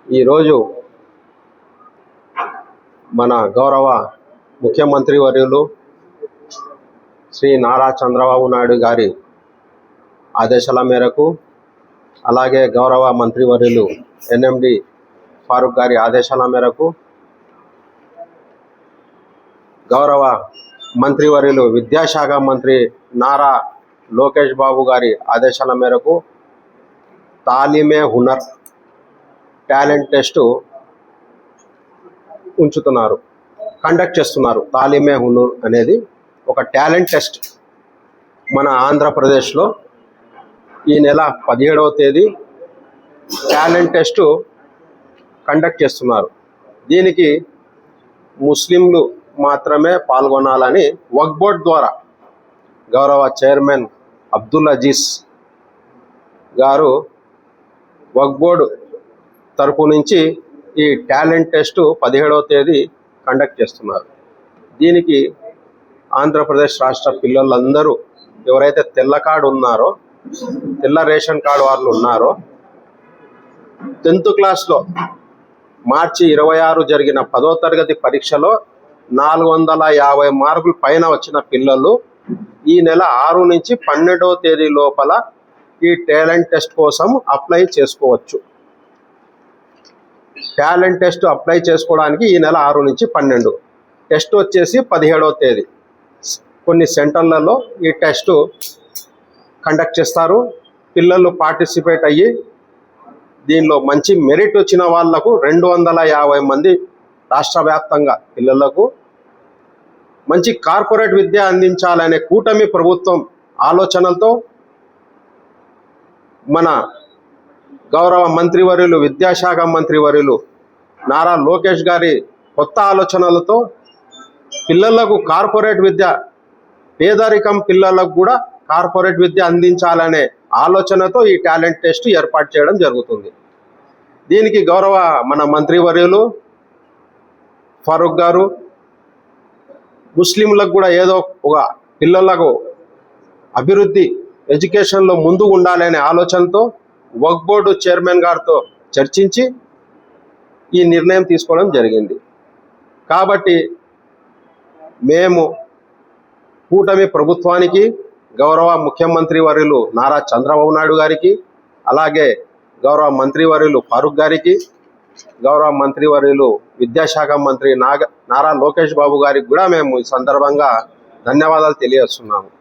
ఈరోజు మన గౌరవ ముఖ్యమంత్రి వర్యులు శ్రీ నారా చంద్రబాబు నాయుడు గారి ఆదేశాల మేరకు, అలాగే గౌరవ మంత్రివర్యులు ఎన్ఎండి ఫారూక్ గారి ఆదేశాల మేరకు, గౌరవ మంత్రివర్యులు విద్యాశాఖ మంత్రి నారా లోకేష్ బాబు గారి ఆదేశాల మేరకు తాలీమే హునర్ టాలెంట్ టెస్ట్ కండక్ట్ చేస్తున్నారు. తాలీమే హునర్ అనేది ఒక టాలెంట్ టెస్ట్ మన ఆంధ్రప్రదేశ్లో ఈ నెల 17వ తేదీ టాలెంట్ టెస్ట్ కండక్ట్ చేస్తున్నారు. దీనికి ముస్లింలు మాత్రమే పాల్గొనాలని వక్ఫ్ బోర్డ్ ద్వారా గౌరవ చైర్మన్ అబ్దుల్ అజీజ్ గారు వక్ఫ్ బోర్డు తరపు నుంచి ఈ టాలెంట్ టెస్ట్ 17వ తేదీ కండక్ట్ చేస్తున్నారు. దీనికి ఆంధ్రప్రదేశ్ రాష్ట్ర పిల్లలందరూ ఎవరైతే తెల్ల కార్డు ఉన్నారో, తెల్ల రేషన్ కార్డు వాళ్ళు ఉన్నారో, 10th క్లాస్లో మార్చి 26 జరిగిన 10వ తరగతి పరీక్షలో 450 మార్కులు పైన వచ్చిన పిల్లలు ఈ నెల 6 నుంచి 12వ తేదీ లోపల ఈ టాలెంట్ టెస్ట్ కోసం అప్లై చేసుకోవచ్చు. టాలెంట్ టెస్ట్ అప్లై చేసుకోవడానికి ఈ నెల 6 నుంచి 12, టెస్ట్ వచ్చేసి 17వ తేదీ. కొన్ని సెంటర్లలో ఈ టెస్ట్ కండక్ట్ చేస్తారు. పిల్లలు పార్టిసిపేట్ అయ్యి దీనిలో మంచి మెరిట్ వచ్చిన వాళ్లకు 250 మంది రాష్ట్ర వ్యాప్తంగా పిల్లలకు మంచి కార్పొరేట్ విద్య అందించాలనే కూటమి ప్రభుత్వం ఆలోచనలతో మన గౌరవ మంత్రివర్యులు విద్యాశాఖ మంత్రివర్యులు నారా లోకేష్ గారి కొత్త ఆలోచనలతో పిల్లలకు కార్పొరేట్ విద్య, పేదరికం పిల్లలకు కూడా కార్పొరేట్ విద్య అందించాలనే ఆలోచనతో ఈ టాలెంట్ టెస్ట్ ఏర్పాటు చేయడం జరుగుతుంది. దీనికి గౌరవ మన మంత్రివర్యులు ఫారూక్ గారు ముస్లింలకు కూడా ఏదో ఒక పిల్లలకు అభివృద్ధి ఎడ్యుకేషన్లో ముందు ఉండాలనే ఆలోచనతో వక్ఫ్ బోర్డు చైర్మన్ గారితో చర్చించి ఈ నిర్ణయం తీసుకోవడం జరిగింది. కాబట్టి మేము కూటమి ప్రభుత్వానికి, గౌరవ ముఖ్యమంత్రి వర్యులు నారా చంద్రబాబు నాయుడు గారికి, అలాగే గౌరవ మంత్రివర్యులు ఫారూక్ గారికి, గౌరవ మంత్రివర్యులు విద్యాశాఖ మంత్రి నారా లోకేష్ బాబు గారికి కూడా మేము ఈ సందర్భంగా ధన్యవాదాలు తెలియజేస్తున్నాము.